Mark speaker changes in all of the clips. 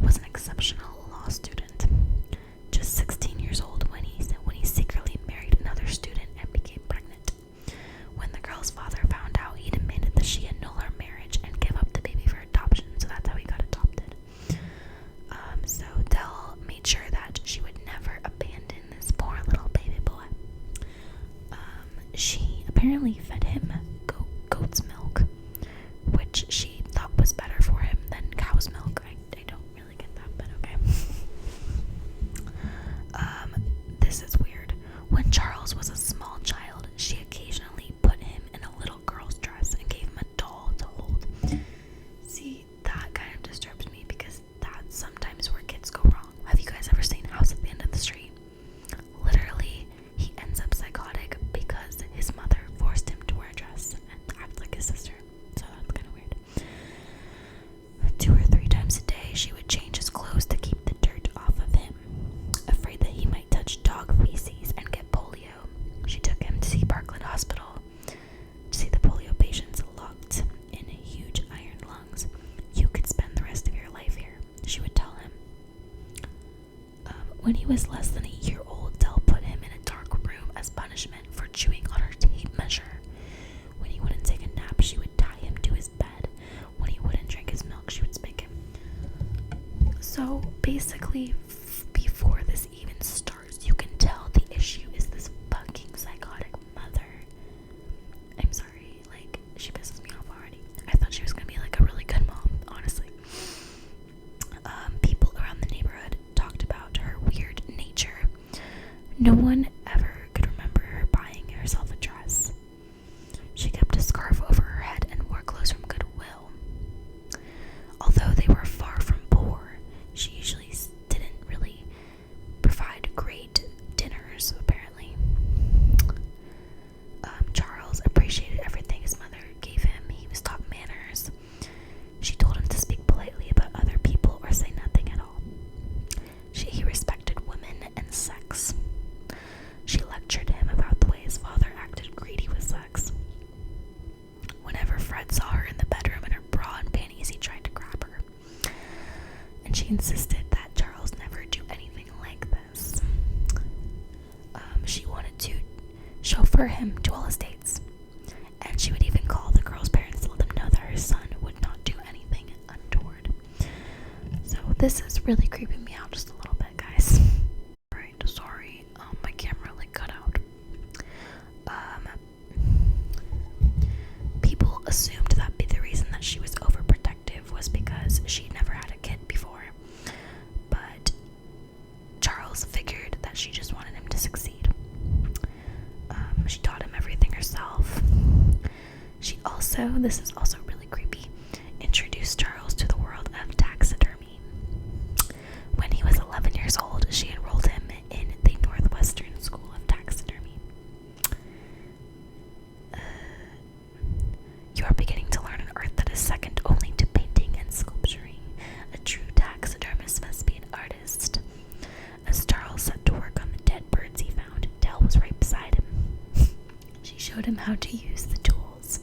Speaker 1: was an exceptional law student, just 16 years old when he secretly married another student and became pregnant. When the girl's father found out, he demanded that she annul her marriage and give up the baby for adoption, so that's how he got adopted. So Dell made sure that she would never abandon this poor little baby boy. She apparently fed him goat's milk, which she thought was better for him than cow's milk. I don't really get that, but okay. This is weird. When Charles was a small child, she occasionally put him in a little girl's dress and gave him a doll to hold. See, that kind of disturbs me because that's sometimes where kids go wrong. Have you guys ever seen House at the End of the Street? Literally, he ends up psychotic because his mother forced him to wear a dress and act like his sister. So that's kind of weird. 2 or 3 times a day, she would change his clothes to keep the dirt off of him. Afraid that he might touch dog feces and get polio, she took him to see Parkland Hospital to see the polio patients locked in huge iron lungs. You could spend the rest of your life here, she would tell him. When he was less than a year old, Dell put him in a dark room as punishment for chewing on her tape measure. When he wouldn't take a nap, she would tie him to his bed. When he wouldn't drink his milk, she would spank him. So basically, before this even starts, you can tell the issue is this fucking psychotic mother. I'm sorry, like, she pisses me off already. I thought she was gonna be like a really good mom, honestly. People around the neighborhood talked about her weird nature. No one ever could remember her buying herself a dress. She kept a scarf over her head and wore clothes from Goodwill. Although they were far from poor, she usually didn't really provide great dinners, apparently. Charles appreciated everything his mother gave him. He was taught manners. She told him to speak politely about other people or say nothing at all. He respected women and sex. She lectured him about the way his father acted greedy with sex. Whenever Fred saw her in the bedroom in her bra and panties, he tried to grab her. And she insisted that Charles never do anything like this. She wanted to chauffeur him to all his dates. And she would even call the girl's parents to let them know that her son would not do anything untoward. So this is really creeping me out just a little bit, guys. Alright, sorry, my camera like cut out. People assumed that the reason that she was overprotective was because she'd never had a kid before. But Charles figured that she just wanted him to succeed. She taught him everything herself. She also, this is also really creepy, introduced Charles to the world of taxidermy. When he was 11 years old, she enrolled him in the Northwestern School of Taxidermy. You are beginning to learn an art that is second only to painting and sculpturing. A true taxidermist must be an artist. As Charles set to work on the dead birds he found, Dell was right beside him. She showed him how to use the tools.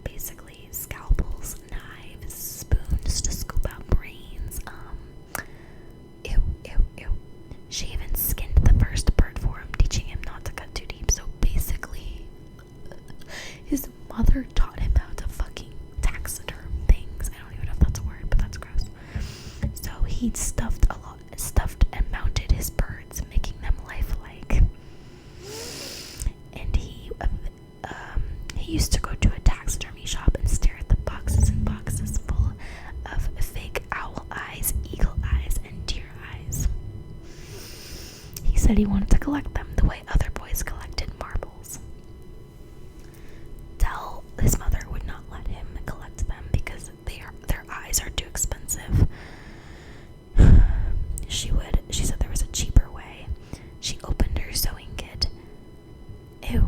Speaker 1: Basically, scalpels, knives, spoons to scoop out brains. Ew. She even skinned the first bird for him, teaching him not to cut too deep. So basically, his mother taught him how to fucking taxiderm things. I don't even know if that's a word, but that's gross. So he stuffed and mounted his birds, making them lifelike. And he used to go to a taxidermy shop and stare at the boxes and boxes full of fake owl eyes, eagle eyes, and deer eyes. He said he wanted to collect them the way other boys collected marbles. His mother would not let him collect them because their eyes are too expensive. She said there was a cheaper way. She opened her sewing kit. Ew.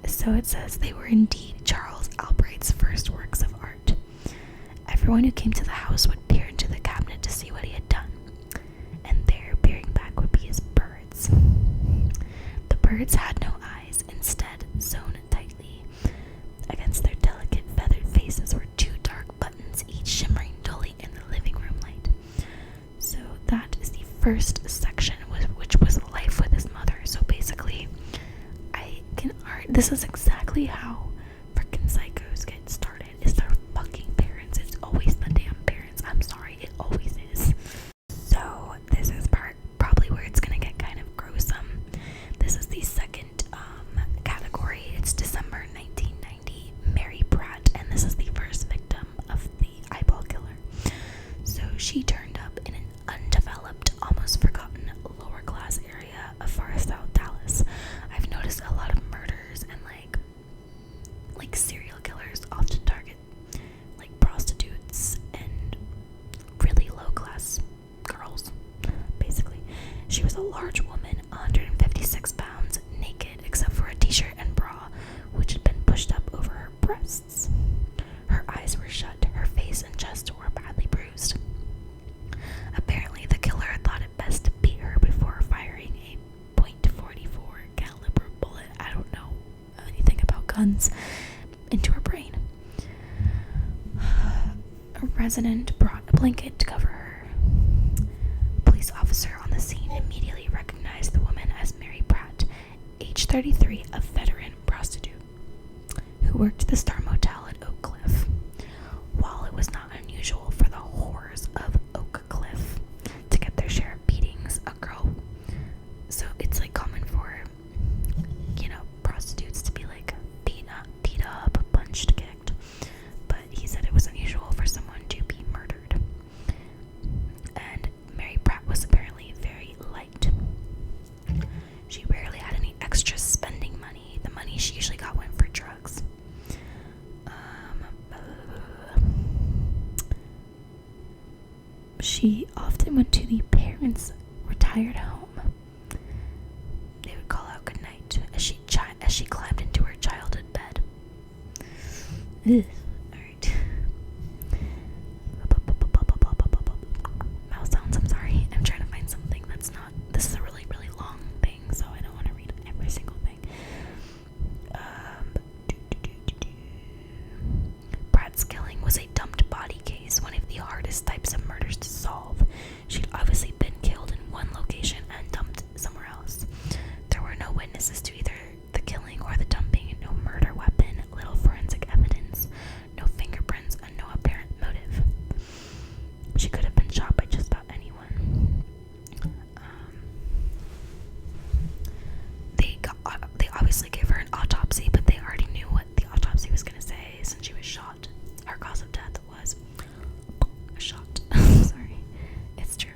Speaker 1: So it says they were indeed Charles Albright's first works of art. Everyone who came to the house would peer into the cabinet to see what he had done, and there, peering back, would be his birds. The birds had no eyes, instead sewn tightly against their delicate feathered faces. faces were two dark buttons, each shimmering dully in the living room light. So that is the first section, which was life with his mother. So basically, this is exactly how freaking psychos get started. It's their fucking parents. It's always the damn parents. I'm sorry, it always is. So this is probably where it's gonna get kind of gruesome. This is the second category. It's December 1990, Mary Pratt, and this is the first victim of the eyeball killer. So she turned up in an undeveloped, almost forgotten lower class area of far south Dallas. I've noticed a lot of murders and like serial killers often target like prostitutes and really low class girls. Basically, she was a large woman, 156 pounds, naked except for a t-shirt and bra, which had been pushed up over her breasts. Her eyes were shut, her face and chest were badly bruised. Apparently, the killer had thought it best to beat her before firing a .44 caliber bullet, I don't know anything about guns, into her brain. A resident brought a blanket to cover her. A police officer on the scene immediately recognized the woman as Mary Pratt, age 33, a veteran prostitute, who worked at the Star Motel at Oak Cliff. While it was not unusual for the whores of Oak Cliff to get their share of beatings, so it's like common for, prostitutes to be like beat up, punched, kicked, but he said it was unusual for someone to be murdered. And Mary Pratt was apparently very light. She rarely had any extra spending money. The money she usually got went for drugs. She often went to the parents' retired home. They would call out goodnight as she climbed into her childhood bed. Ugh. Alright. Mouse sounds, I'm sorry. I'm trying to find something that's not. This is a really, really long thing, so I don't want to read every single thing. Pratt's killing was a dumped body case, one of the hardest types of murders to solve. She'd obviously been killed in one location and dumped somewhere else. There were no witnesses to either the killing or the dumping, no murder weapon, little forensic evidence, no fingerprints, and no apparent motive. She could have been shot by just about anyone. They obviously gave her an autopsy, but they already knew what the autopsy was going to say since she was shot. Her cause of death was a shot. Sorry, it's true.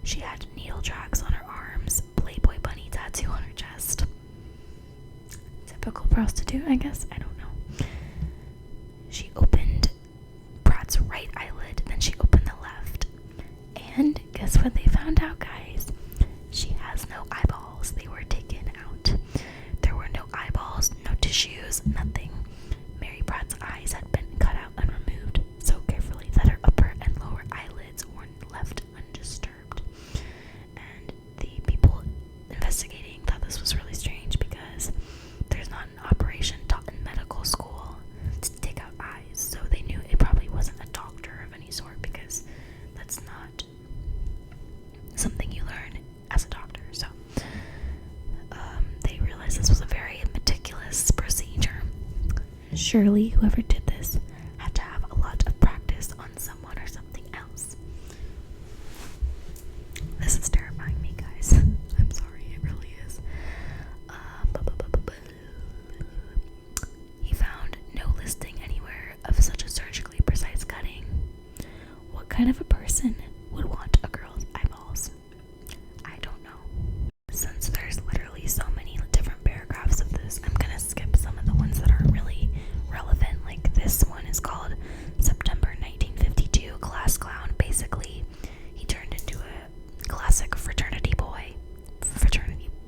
Speaker 1: She had needle tracks on her arms, Playboy bunny tattoo on her chest. Typical prostitute, I guess. I don't know. She opened Pratt's right eyelid, then she opened the left. And guess what they found out, guys? She has no eyeballs. They were taken out. There were no eyeballs, no tissues, nothing. Mary Pratt's eyes had been cut out and removed so carefully that her upper and lower eyelids were left undisturbed. And the people investigating thought this was really strange because there's not an operation taught in medical school to take out eyes, so they knew it probably wasn't a doctor of any sort because that's not something you learn as a doctor. So they realized this was a very meticulous procedure. Surely whoever did this had to have a lot of practice on someone or something else. This is terrifying me, guys. I'm sorry, it really is. He found no listing anywhere of such a surgically precise cutting. What kind of a person would want a girl's eyeballs? I don't know. Since there's literally so many different paragraphs of this, I'm gonna skip some of the ones that aren't really relevant. Like this one is called September 1952 Class Clown. Basically, he turned into a classic fraternity boy.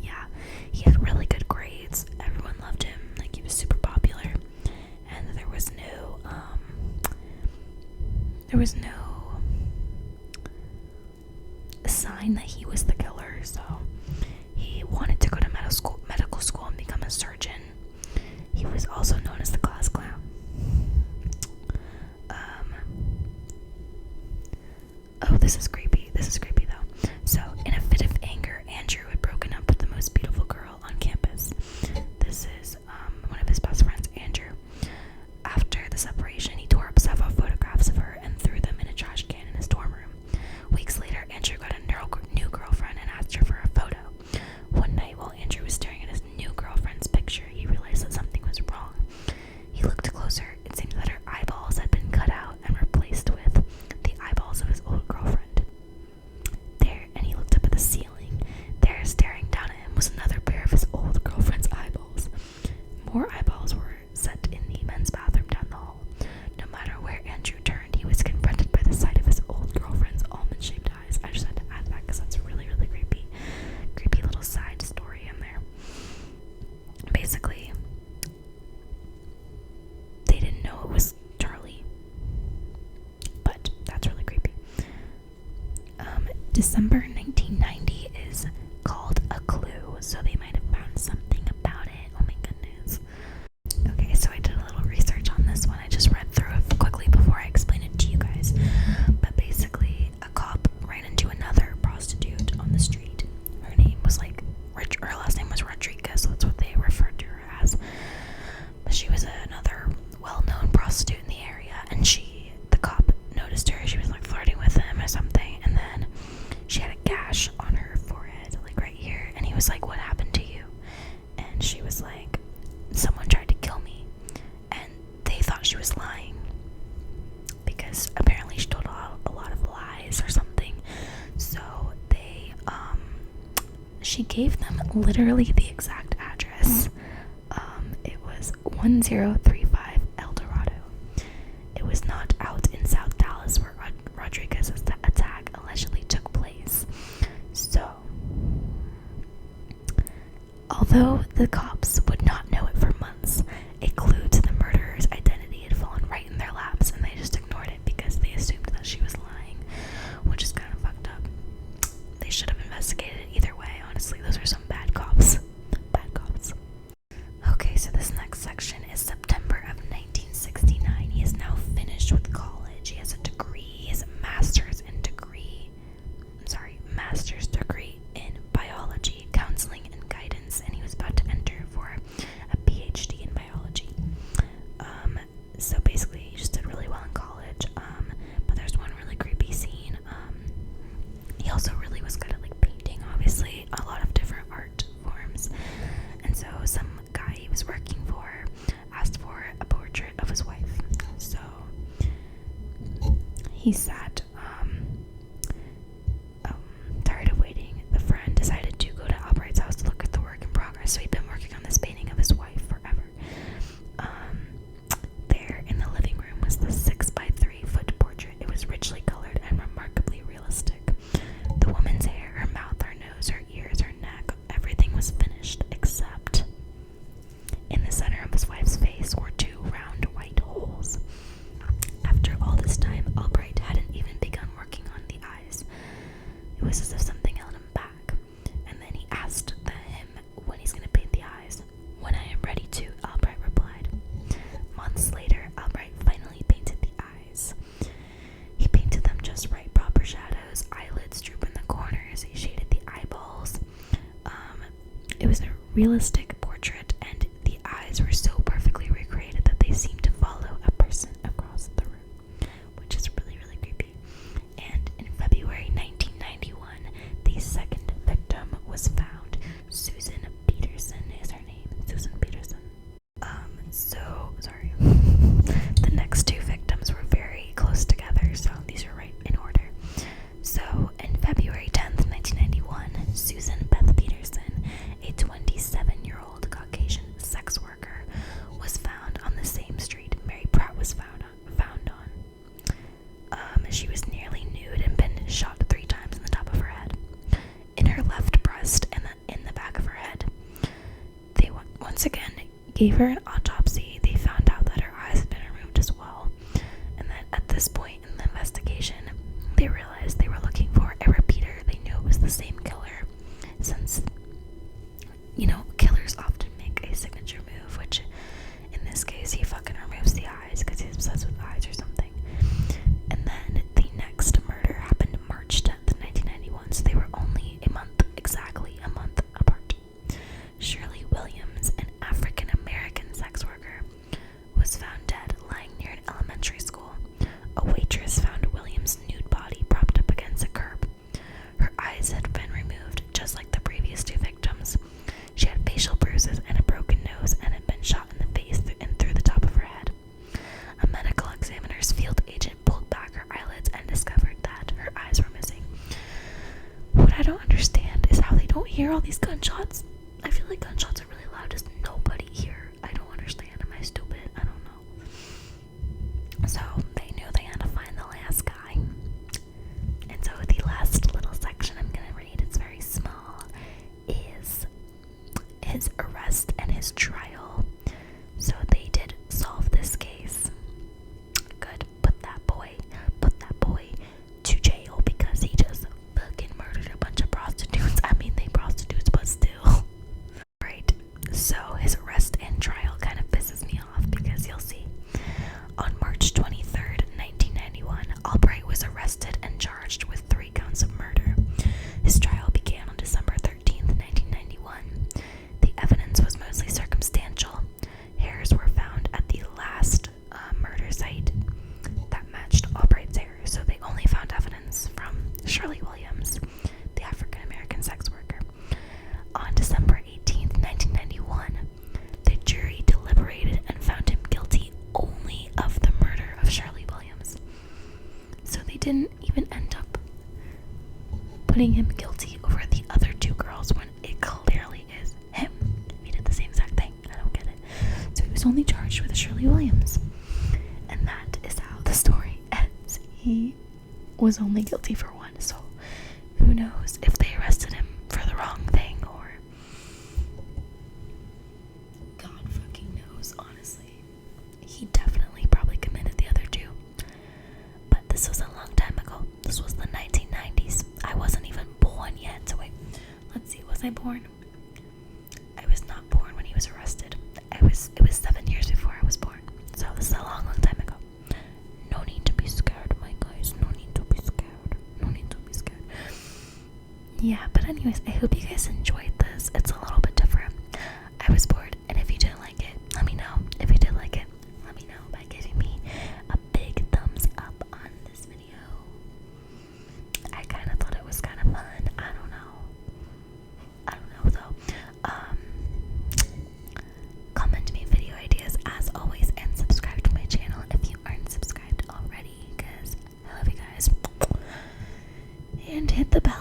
Speaker 1: Yeah. He had really good grades. Everyone loved him. Like, he was super popular. And there was no sign that he was the killer, so he wanted to go to medical school and become a surgeon. was also known as the class clown. Oh, this is creepy. This is creepy though. So, in a fit of anger, Andrew had broken up with the most beautiful girl on campus. This is one of his best friends, Andrew. After the separation, he tore up several photographs of her and threw them in a trash can in his dorm room. Weeks later, Andrew got a new girlfriend and asked her for a photo. One night, while Andrew was staring at his new girlfriend's picture, he realized that something was wrong. He looked closer. It seemed that her eyeballs had been cut out and replaced with the eyeballs of his old girlfriend. There, and he looked up at the ceiling. There, staring down at him, was another pair of his old girlfriend's eyeballs. More eyeballs were set in the men's bathroom down the hall. No matter where Andrew turned, he was confronted by the sight of his old girlfriend's almond-shaped eyes. I just had to add that because that's really, really creepy. Creepy little side story in there. Basically, they didn't know it was Charlie, but that's really creepy. December 1990 is called a clue, so they might have found something about it. Oh my goodness. Okay, so I did a little research on this one. I just read through it quickly before I explain it to you guys. But basically, a cop ran into another prostitute on the street. Her name was her last name was Rodriguez, so that's what they referred to her as. But she was another well-known prostitute in the area, and the cop noticed her. She was flirting with him or something, and then she had a gash on her forehead, right here, and he was like, "What happened to you?" And she was like, "Someone tried to kill me," and they thought she was lying because apparently she told a lot of lies or something. So she gave them literally the exact address. It was 1035 El Dorado. It was not out in South Dallas where Rodriguez's attack allegedly took place. So, although the cops would not know it for months, a clue to the murderer's identity had fallen right in their laps, and they just ignored it because they assumed that she was lying, which is kind of fucked up. They should have investigated it either way, honestly. Those are some bad cops. Bad cops. Okay, so this next section is September of 1969. He is now finished with college. He has a degree. He has a master's degree in biology, counseling, and guidance, and he was about to enter for a PhD in biology. So basically, he just did really well in college. But there's one really creepy scene. He also really was good at painting, obviously, a lot of different art forms. And so some guy he was working for asked for a portrait of his wife. So he sat, tired of waiting. The friend decided to go to Albright's house to look at the work in progress. So he'd been working on this painting of his wife forever. There in the living room was the 6x3-foot portrait. It was richly colored and remarkably realistic. The woman's hair, her mouth, her nose, her ears, her neck, everything was finished except in the center of his wife's face were two round white holes. After all this time, Albright hadn't even begun working on the eyes. It was as if something held him back. And then he asked him when he's going to paint the eyes. "When I am ready to," Albright replied. Months later, Albright finally painted the eyes. He painted them just right, proper shadows, eyelids droop in the corners, he shaded the eyeballs. It was a realistic portrait, and the eyes were so perfectly recreated that they seemed to follow a person across the room, which is really, really creepy. And in February 1991, the second victim was found. Susan Peterson is her name. Susan Peterson. Sorry. The next two victims were very close together, so these are right in order. So, in February 10th, 1991, Susan Beth Peterson, a 27-year-old Caucasian sex worker, was found on the same street Mary Pratt was found on. She was nearly nude and been shot 3 times in the top of her head, in her left breast, and in the back of her head. They once again gave her an autopsy. They found out that her eyes had been removed as well, and that at this point in the investigation, they realized they were looking for a repeater. They knew it was the same killer, since killers often make a signature move, which in all these gunshots? I feel like gunshots are really loud. Does nobody here? I don't understand. Am I stupid? I don't know. So they knew they had to find the last guy. And so the last little section I'm gonna read, it's very small, is his arrest and his trial. So they did solve this case. Good. Put that boy to jail because he just fucking murdered a bunch of prostitutes. I mean, they prostitutes, but still. Right. So his arrest and trial kind of pisses me off because you'll see. On March 23rd, 1991, Albright was arrested and charged with 3 counts of murder. His trial began on December 13th, 1991. The evidence was mostly circumstantial. Hairs were found at the last murder site that matched Albright's hair, so they only found evidence from Shirley Williams, the African-American sex worker. On December 18th, 1991, the jury deliberated and found him guilty only of the murder of Shirley Williams. So they didn't even end up putting him guilty over the other 2 girls when it clearly is him. He did the same exact thing. I don't get it. So he was only charged with Shirley Williams. And that is how the story ends. He was only guilty for 1, so who knows if they arrested him for the wrong thing or God fucking knows, honestly. He definitely probably committed the other 2. But this was a long time ago. This was the 1990s. I wasn't even born yet. So wait, let's see, was I born? I was not born when he was arrested. It was 7 years before I was born. So this is a long, long time ago. No need to be scared, my guys. No need to be scared. No need to be scared. Yeah, but anyways, I hope you guys enjoyed this. It's a little bit different. I was bored, and if you didn't like it, let me know. If you did like it, let me know by giving me a big thumbs up on this video. I kind of thought it was kind of fun. I don't know though. Comment me video ideas as always, and subscribe to my channel if you aren't subscribed already, because I love you guys. And hit the bell